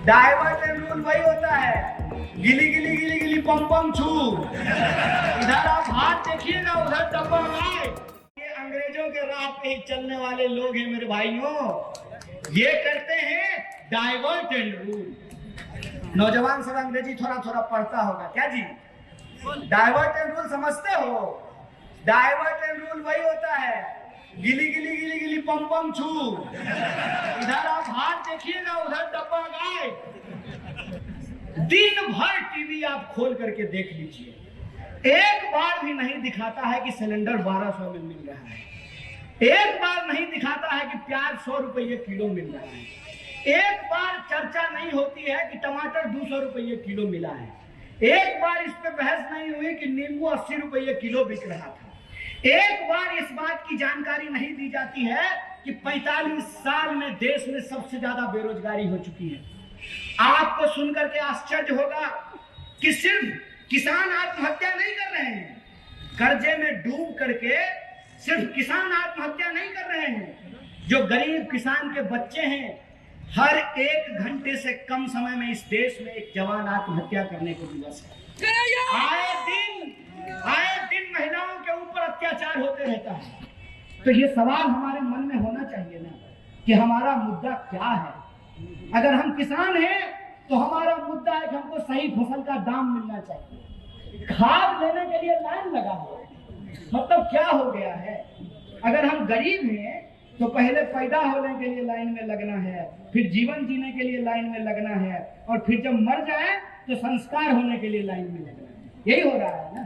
Divert and rule वही होता है, गिली गिली गिली गिली पम पम छू। इधर आप हाथ देखिएगा, उधर डब्बा है। ये अंग्रेजों के राह पे चलने वाले लोग हैं मेरे भाइयों, ये करते हैं डाइवर्ट एंड रूल। नौजवान सब अंग्रेजी थोड़ा थोड़ा पढ़ता होगा क्या जी? डाइवर्ट एंड रूल समझते हो? डाइवर्ट एंड रूल वही होता है, गिली गिली गिली गिली पम पम छू। इधर आप हाथ देखिएगा, उधर डब्बा गाय। दिन भर टीवी आप खोल करके देख लीजिए, एक बार भी नहीं दिखाता है कि सिलेंडर 1200 में मिल रहा है, एक बार नहीं दिखाता है कि प्याज 100 रुपये किलो मिल रहा है, एक बार चर्चा नहीं होती है कि टमाटर 200 रुपये किलो मिला है, एक बार इस पे बहस नहीं हुई कि नींबू 80 रुपये किलो बिक रहा था, एक बार इस बात की जानकारी नहीं दी जाती है कि 45 साल में देश में सबसे ज्यादा बेरोजगारी हो चुकी है। आपको सुनकर के आश्चर्य होगा कि सिर्फ किसान आत्महत्या नहीं कर रहे हैं, कर्जे में डूब करके सिर्फ किसान आत्महत्या नहीं कर रहे हैं, जो गरीब किसान के बच्चे हैं, हर 1 घंटे से कम समय में इस देश में एक जवान आत्महत्या करने को दिवस है। आए दिन महिलाओं के ऊपर अत्याचार होते रहता है। तो ये सवाल हमारे मन में होना चाहिए ना कि हमारा मुद्दा क्या है। अगर हम किसान हैं तो हमारा मुद्दा है कि हमको सही फसल का दाम मिलना चाहिए। खाद लेने के लिए लाइन लगा हुआ है, मतलब क्या हो गया है? अगर हम गरीब हैं तो पहले पैदा होने के लिए लाइन में लगना है, फिर जीवन जीने के लिए लाइन में लगना है, और फिर जब मर जाए तो संस्कार होने के लिए लाइन में लगना है। यही हो रहा है ना।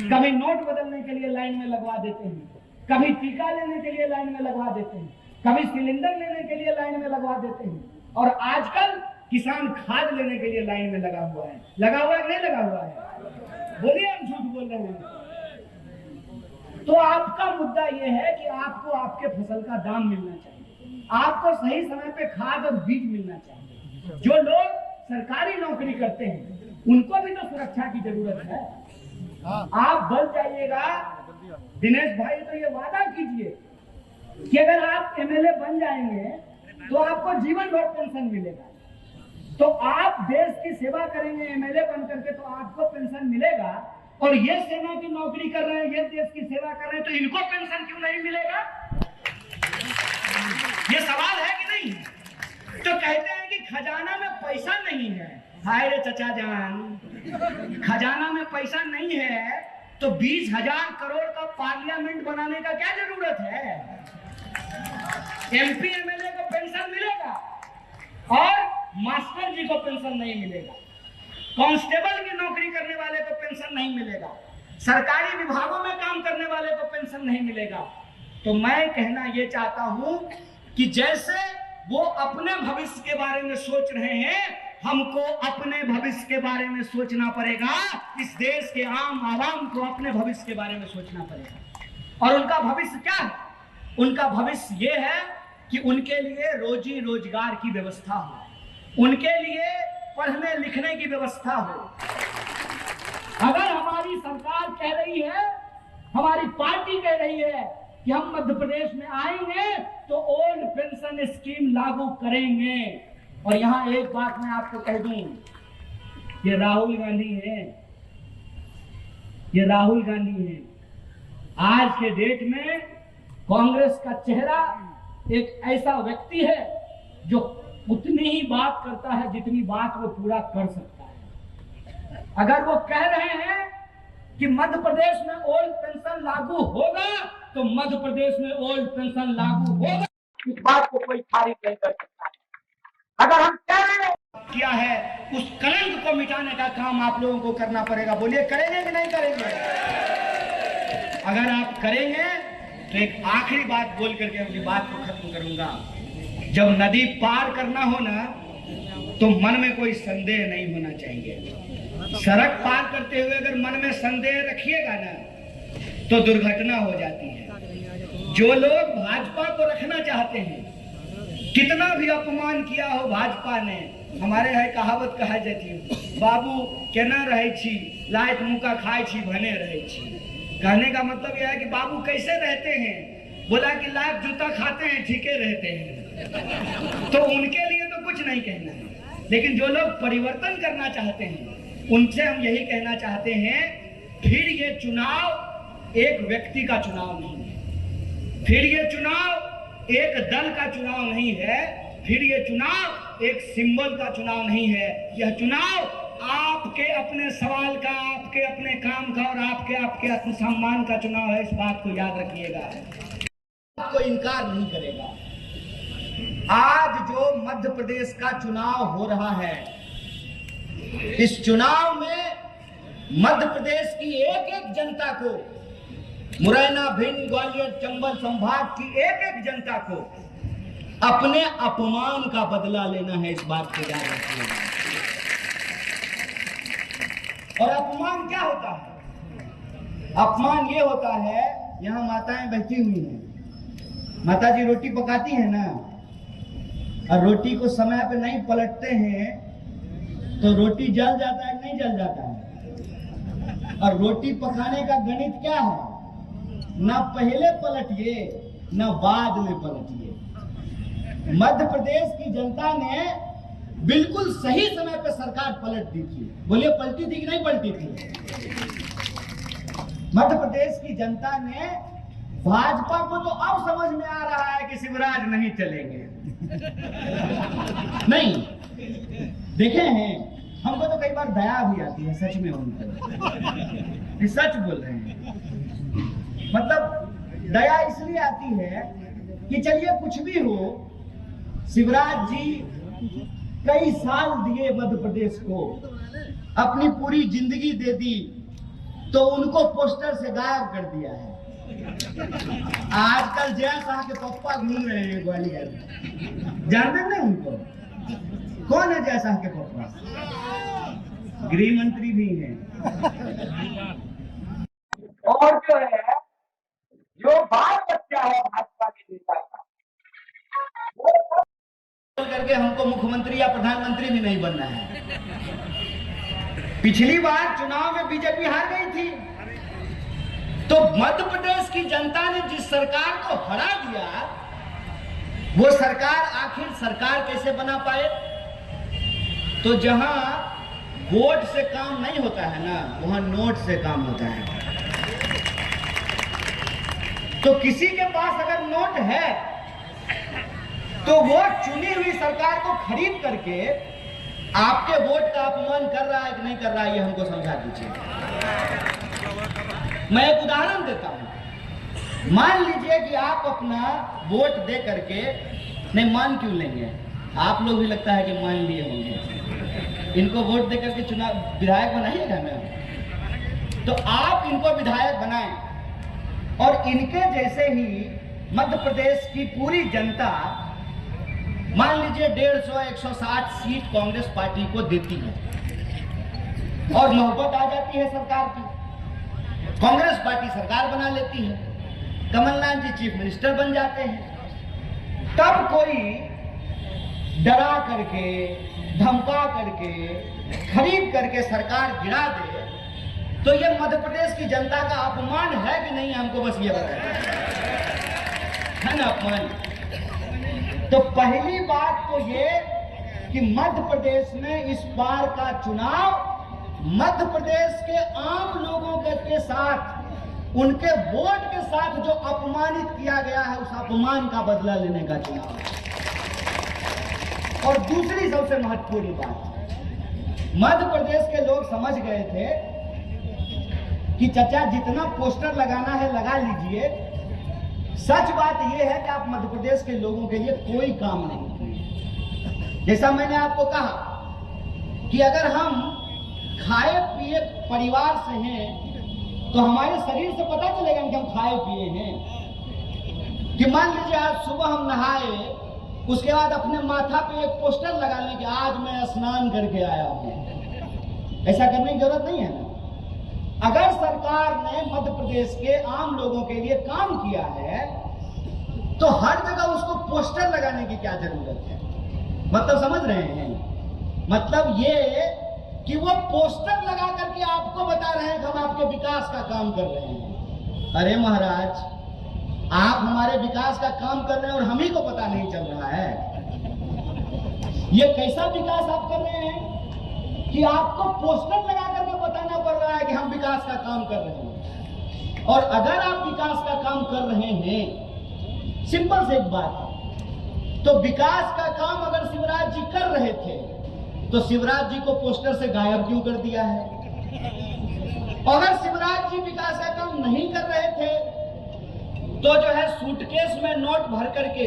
कभी नोट बदलने के लिए लाइन में लगवा देते हैं, कभी टीका लेने के लिए लाइन में लगवा देते हैं, कभी सिलेंडर लेने के लिए लाइन में लगवा देते हैं, और आजकल किसान खाद लेने के लिए लाइन में लगा हुआ है। लगा हुआ है नहीं लगा हुआ है? बोलिए, हम झूठ बोल रहे हैं? तो आपका मुद्दा यह है कि आपको आपके फसल का दाम मिलना चाहिए, आपको सही समय पे खाद और बीज मिलना चाहिए। जो लोग सरकारी नौकरी करते हैं उनको भी तो सुरक्षा की जरूरत है। आप बच जाइएगा दिनेश भाई, तो ये वादा कीजिए कि अगर आप एमएलए बन जाएंगे तो आपको जीवन भर पेंशन मिलेगा। तो आप देश की सेवा करेंगे एमएलए बन करके तो आपको पेंशन मिलेगा, और ये सेना की नौकरी कर रहे हैं, ये देश की सेवा कर रहे हैं, तो इनको पेंशन क्यों नहीं मिलेगा? ये सवाल है कि नहीं? तो कहते हैं कि खजाना में पैसा नहीं है। हाय रे चचा जान, खजाना में पैसा नहीं है तो 20,000 करोड़ का पार्लियामेंट बनाने का क्या जरूरत है? एमपी एमएलए को पेंशन मिलेगा और मास्टर जी को पेंशन नहीं मिलेगा, कांस्टेबल की नौकरी करने वाले को पेंशन नहीं मिलेगा, सरकारी विभागों में काम करने वाले को पेंशन नहीं मिलेगा। तो मैं कहना ये चाहता हूं कि जैसे वो अपने भविष्य के बारे में सोच रहे हैं, हमको अपने भविष्य के बारे में सोचना पड़ेगा। इस देश के आम आवाम को अपने भविष्य के बारे में सोचना पड़ेगा। और उनका भविष्य क्या है? उनका भविष्य ये है कि उनके लिए रोजी रोजगार की व्यवस्था हो, उनके लिए पढ़ने लिखने की व्यवस्था हो। अगर हमारी सरकार कह रही है, हमारी पार्टी कह रही है कि हम मध्य प्रदेश में आएंगे तो ओल्ड पेंशन स्कीम लागू करेंगे, और यहां एक बात मैं आपको कह दूं, ये राहुल गांधी हैं, ये राहुल गांधी हैं। आज के डेट में कांग्रेस का चेहरा एक ऐसा व्यक्ति है जो उतनी ही बात करता है जितनी बात वो पूरा कर सकता है। अगर वो कह रहे हैं कि मध्य प्रदेश में ओल्ड पेंशन लागू होगा तो मध्य प्रदेश में ओल्ड पेंशन लागू होगा, इस बात को कोई खारिज नहीं कर सकता। अगर हम कह रहे हैं किया है, उस कलंक को मिटाने का काम आप लोगों को करना पड़ेगा। बोलिए, करेंगे कि नहीं करेंगे? अगर आप करेंगे तो एक आखिरी बात बोल करके अपनी बात को खत्म करूंगा। जब नदी पार करना हो ना तो मन में कोई संदेह नहीं होना चाहिए। सड़क पार करते हुए अगर मन में संदेह रखिएगा ना तो दुर्घटना हो जाती है। जो लोग भाजपा को रखना चाहते हैं, कितना भी अपमान किया हो भाजपा ने, हमारे यहाँ कहावत कहा जाती है, बाबू केना रहे छी, लाइत मुका खाए छी भने रहे छी। कहने का मतलब यह है कि बाबू कैसे रहते हैं? बोला कि लात जूता खाते हैं, ठीके रहते हैं। तो उनके लिए तो कुछ नहीं कहना है। लेकिन जो लोग परिवर्तन करना चाहते हैं उनसे हम यही कहना चाहते हैं, फिर ये चुनाव एक व्यक्ति का चुनाव नहीं है, फिर ये चुनाव एक दल का चुनाव नहीं है, फिर ये चुनाव एक सिंबल का चुनाव नहीं है। यह चुनाव आपके अपने सवाल का, आपके अपने काम का और आपके आत्मसम्मान का चुनाव है। इस बात को याद रखिएगा, कोई इनकार नहीं करेगा। आज जो मध्य प्रदेश का चुनाव हो रहा है, इस चुनाव में मध्य प्रदेश की एक एक जनता को, मुरैना, भिंड, ग्वालियर, चंबल संभाग की एक एक जनता को अपने अपमान का बदला लेना है। इस बात को याद रखिएगा। और अपमान क्या होता है? अपमान ये होता है, यहाँ माताएं बैठी हुई हैं, माता जी रोटी पकाती है ना, और रोटी को समय पे नहीं पलटते हैं तो रोटी जल जाता है, नहीं जल जाता है। और रोटी पकाने का गणित क्या है? ना पहले पलटिए ना बाद में पलटिए। मध्य प्रदेश की जनता ने बिल्कुल सही समय पे सरकार पलट दी थी। बोलिए, पलटी थी कि नहीं पलटी थी? मध्य प्रदेश की जनता ने, भाजपा को तो अब समझ में आ रहा है कि शिवराज नहीं चलेंगे। नहीं, देखे हैं, हमको तो कई बार दया भी आती है सच में उन पर, सच बोल रहे हैं। मतलब दया इसलिए आती है कि चलिए कुछ भी हो, शिवराज जी कई साल दिए मध्य प्रदेश को, अपनी पूरी जिंदगी दे दी, तो उनको पोस्टर से गायब कर दिया है। आजकल जय शाह के पप्पा घूम रहे हैं ग्वालियर, जानते नहीं उनको? कौन है जय शाह के पप्पा? गृह मंत्री भी हैं। और जो है, जो बाल बच्चा है भाजपा के नेता का, वो करके हमको मुख्यमंत्री या प्रधानमंत्री भी नहीं बनना है। पिछली बार चुनाव में बीजेपी हार गई थी, तो मध्य प्रदेश की जनता ने जिस सरकार को हरा दिया, वो सरकार आखिर सरकार कैसे बना पाए? तो जहां वोट से काम नहीं होता है ना, वहां नोट से काम होता है। तो किसी के पास अगर नोट है तो वो चुनी हुई सरकार को खरीद करके आपके वोट का अपमान कर रहा है कि नहीं कर रहा है, ये हमको समझा दीजिए। मैं एक उदाहरण देता हूं। मान लीजिए कि आप अपना वोट दे करके, नहीं मान क्यों लेंगे, आप लोग भी लगता है कि मान लिए होंगे, इनको वोट दे करके चुनाव विधायक बनाइएगा ना, तो आप इनको विधायक बनाएं और इनके जैसे ही मध्य प्रदेश की पूरी जनता, मान लीजिए 150-160 सीट कांग्रेस पार्टी को देती है और नौबत आ जाती है सरकार की, कांग्रेस पार्टी सरकार बना लेती है, कमलनाथ जी चीफ मिनिस्टर बन जाते हैं। तब कोई डरा करके, धमका करके, खरीद करके सरकार गिरा दे, तो ये मध्य प्रदेश की जनता का अपमान है कि नहीं? हमको बस ये बताइए, है ना अपमान? तो पहली बात तो ये कि मध्य प्रदेश में इस बार का चुनाव मध्य प्रदेश के आम लोगों के साथ, उनके वोट के साथ जो अपमानित किया गया है, उस अपमान का बदला लेने का चुनाव है। और दूसरी सबसे महत्वपूर्ण बात, मध्य प्रदेश के लोग समझ गए थे कि चाचा जितना पोस्टर लगाना है लगा लीजिए। सच बात यह है कि आप मध्य प्रदेश के लोगों के लिए कोई काम नहीं किए। जैसा मैंने आपको कहा कि अगर हम खाए पिए परिवार से हैं तो हमारे शरीर से पता चलेगा कि हम खाए पिए हैं। कि मान लीजिए आज सुबह हम नहाए, उसके बाद अपने माथा पे एक पोस्टर लगा लें कि आज मैं स्नान करके आया हूं। ऐसा करने की जरूरत नहीं है ना। अगर सरकार ने मध्य प्रदेश के आम लोगों के लिए काम किया है तो हर जगह उसको पोस्टर लगाने की क्या जरूरत है? मतलब समझ रहे हैं? मतलब ये कि वो पोस्टर लगा करके आपको बता रहे हैं कि हम आपके विकास का काम कर रहे हैं। अरे महाराज, आप हमारे विकास का काम कर रहे हैं और हम ही को पता नहीं चल रहा है। ये कैसा विकास आप कर रहे हैं कि आपको पोस्टर लगा करके बताना पड़ रहा है कि हम विकास का काम कर रहे हैं। और अगर आप विकास का काम कर रहे हैं, सिंपल से एक बात है, तो विकास का काम अगर शिवराज जी कर रहे थे तो शिवराज जी को पोस्टर से गायब क्यों कर दिया है? अगर शिवराज जी विकास का काम नहीं कर रहे थे तो जो है सूटकेस में नोट भर करके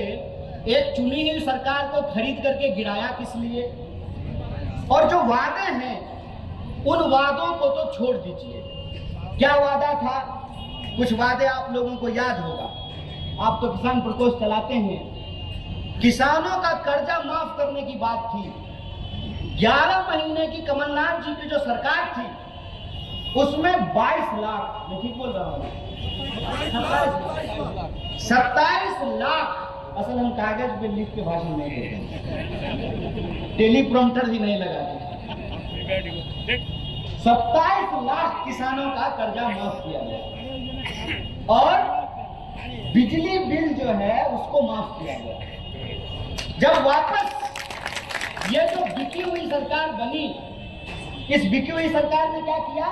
एक चुनी हुई सरकार को खरीद करके गिराया किस लिए? और जो वादे हैं उन वादों को तो छोड़ दीजिए। क्या वादा था? कुछ वादे आप लोगों को याद होगा। आप तो किसान प्रकोष्ठ चलाते हैं। किसानों का कर्जा माफ करने की बात थी। 11 महीने की कमलनाथ जी की जो सरकार थी उसमें 22 लाख, मैं ठीक बोल रहा हूँ, 27 लाख, असल हम कागज पे लिख के भाषण नहीं देते, टेलीप्रॉम्प्टर भी नहीं लगाते। 27 लाख किसानों का कर्जा माफ किया गया और बिजली बिल जो है उसको माफ किया गया। जब वापस ये जो बिकी हुई सरकार बनी, इस बिकी हुई सरकार ने क्या किया?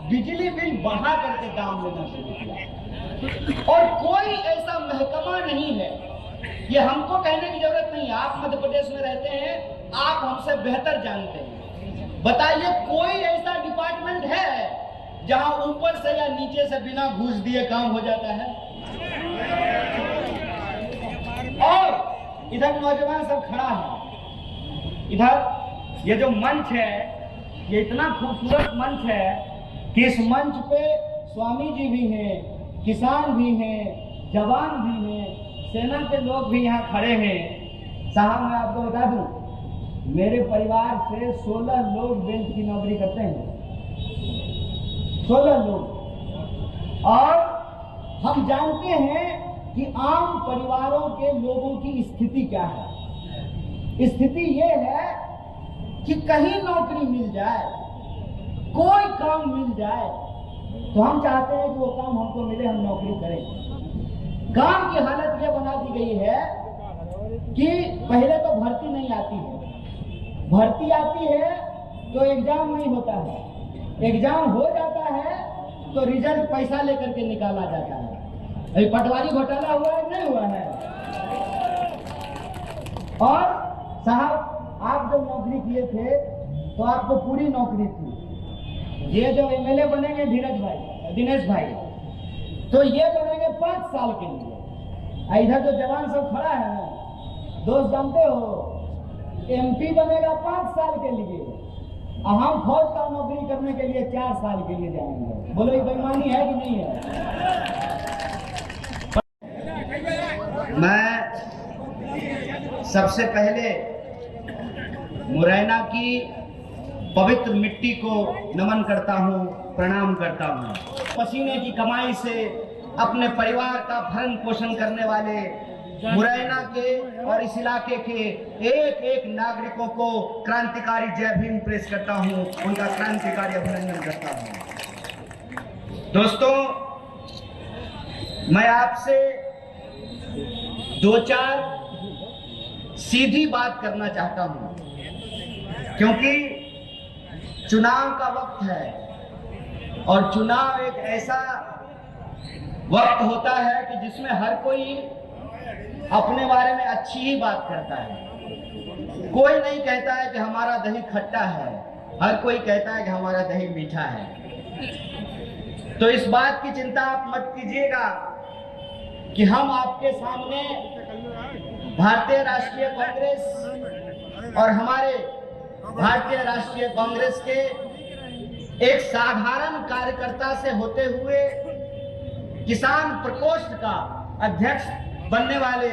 बिजली बिल बढ़ा करके दाम लेना शुरू किया। और कोई ऐसा महकमा नहीं है, ये हमको कहने की जरूरत नहीं, आप मध्य प्रदेश में रहते हैं, आप हमसे बेहतर जानते हैं। बताइए कोई ऐसा डिपार्टमेंट है जहां ऊपर से या नीचे से बिना घूस दिए काम हो जाता है? और इधर नौजवान सब खड़ा है, इधर ये जो मंच है ये इतना खूबसूरत मंच है कि इस मंच पे स्वामी जी भी हैं, किसान भी हैं, जवान भी हैं, सेना के लोग भी यहाँ खड़े हैं। साहब मैं आपको बता दूं, मेरे परिवार से 16 लोग बैंक की नौकरी करते हैं, 16 लोग। और हम जानते हैं कि आम परिवारों के लोगों की स्थिति क्या है। स्थिति ये है कि कहीं नौकरी मिल जाए, कोई काम मिल जाए, तो हम चाहते हैं कि वो काम हमको मिले, हम नौकरी करें। काम की हालत ये बना दी गई है कि पहले तो भर्ती नहीं आती है, भर्ती आती है तो एग्जाम नहीं होता है, एग्जाम हो जाता है तो रिजल्ट पैसा लेकर के निकाला जाता है। अभी पटवारी घोटाला हुआ है नहीं हुआ है? और साहब आप जब नौकरी किए थे तो आपको पूरी नौकरी थी। ये जो एमएलए बनेंगे धीरज भाई, दिनेश भाई, तो ये बनेंगे 5 साल के लिए। इधर जो जवान सब खड़ा है ना, दोस्त जानते हो, एमपी बनेगा 5 साल के लिए, हम फौज का नौकरी करने के लिए 4 साल के लिए जाएंगे। बोलो ये बेईमानी है कि नहीं है? मैं सबसे पहले मुरैना की पवित्र मिट्टी को नमन करता हूँ, प्रणाम करता हूँ। पसीने की कमाई से अपने परिवार का भरण पोषण करने वाले मुरैना के और इस इलाके के एक एक नागरिकों को क्रांतिकारी जय भीम प्रेस करता हूँ, उनका क्रांतिकारी अभिनंदन करता हूँ। दोस्तों, मैं आपसे 2-4 सीधी बात करना चाहता हूँ, क्योंकि चुनाव का वक्त है और चुनाव एक ऐसा वक्त होता है कि जिसमें हर कोई अपने बारे में अच्छी ही बात करता है। कोई नहीं कहता है कि हमारा दही खट्टा है, हर कोई कहता है कि हमारा दही मीठा है। तो इस बात की चिंता आप मत कीजिएगा कि हम आपके सामने भारतीय राष्ट्रीय कांग्रेस और हमारे भारतीय राष्ट्रीय कांग्रेस के एक साधारण कार्यकर्ता से होते हुए किसान प्रकोष्ठ का अध्यक्ष बनने वाले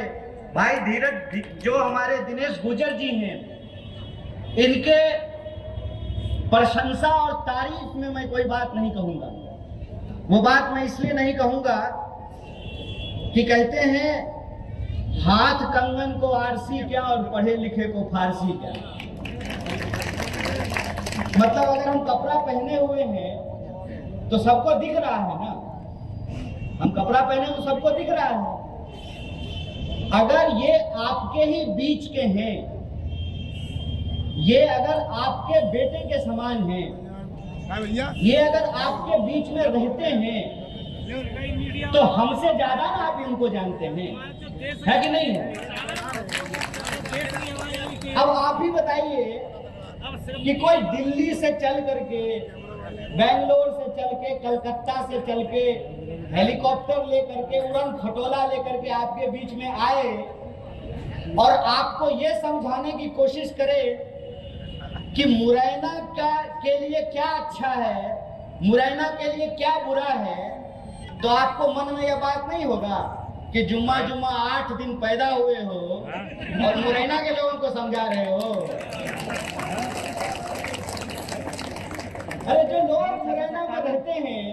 भाई धीरज, जो हमारे दिनेश गुजर जी हैं, इनके प्रशंसा और तारीफ में मैं कोई बात नहीं कहूंगा। वो बात मैं इसलिए नहीं कहूंगा कि कहते हैं हाथ कंगन को आरसी क्या और पढ़े लिखे को फारसी क्या। मतलब अगर हम कपड़ा पहने हुए हैं तो सबको दिख रहा है ना, हम कपड़ा पहने तो सबको दिख रहा है। अगर ये आपके ही बीच के हैं ये अगर आपके बेटे के समान हैं, ये अगर आपके बीच में रहते हैं, तो हमसे ज्यादा ना आप इनको जानते हैं, है कि नहीं है? अब आप ही बताइए कि कोई दिल्ली से चल करके, बेंगलोर से चल के, कलकत्ता से चल के, हेलीकॉप्टर लेकर के, उड़न खटोला लेकर के आपके बीच में आए और आपको ये समझाने की कोशिश करे कि मुरैना के लिए क्या अच्छा है, मुरैना के लिए क्या बुरा है, तो आपको मन में यह बात नहीं होगा कि जुम्मा 8 दिन पैदा हुए हो और मुरैना के लोगों को समझा रहे हो। अरे जो लोग मुरैना में रहते हैं,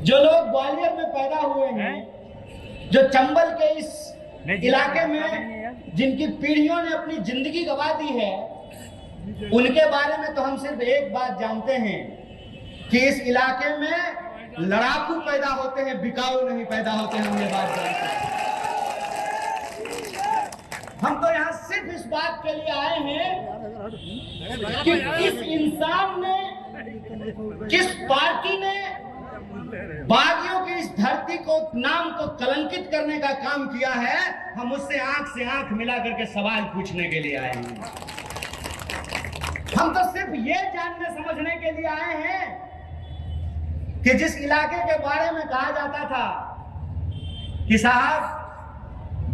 जो लोग ग्वालियर में पैदा हुए हैं, जो चंबल के इस इलाके में जिनकी पीढ़ियों ने अपनी जिंदगी गंवा दी है, उनके बारे में तो हम सिर्फ एक बात जानते हैं कि इस इलाके में लड़ाकू पैदा होते हैं, बिकाऊ नहीं पैदा होते हैं। हम ये बात जानते हैं। हम तो यहाँ सिर्फ इस बात के लिए आए हैं कि किस इंसान ने, किस पार्टी ने बागियों की इस धरती को, नाम को कलंकित करने का काम किया है, हम उससे आंख मिला करके सवाल पूछने के लिए आए हैं। हम तो सिर्फ ये जानने समझने के लिए आए हैं कि जिस इलाके के बारे में कहा जाता था कि साहब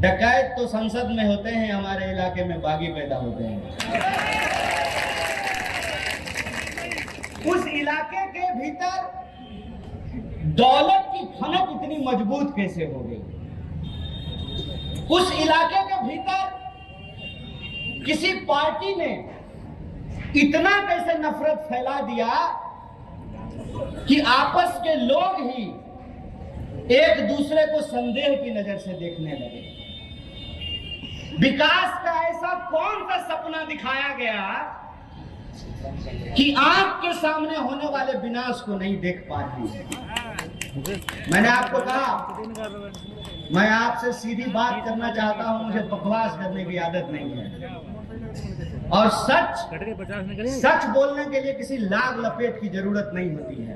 डकैत तो संसद में होते हैं, हमारे इलाके में बागी पैदा होते हैं, उस इलाके के भीतर दौलत की खनक इतनी मजबूत कैसे हो गई? उस इलाके के भीतर किसी पार्टी ने इतना कैसे नफरत फैला दिया कि आपस के लोग ही एक दूसरे को संदेह की नजर से देखने लगे। विकास का ऐसा कौन सा सपना दिखाया गया कि आंख के सामने होने वाले विनाश को नहीं देख पाते? मैंने आपको कहा, मैं आपसे सीधी बात करना चाहता हूं, मुझे बकवास करने की आदत नहीं है, और सच बोलने के लिए किसी लाग लपेट की जरूरत नहीं होती है।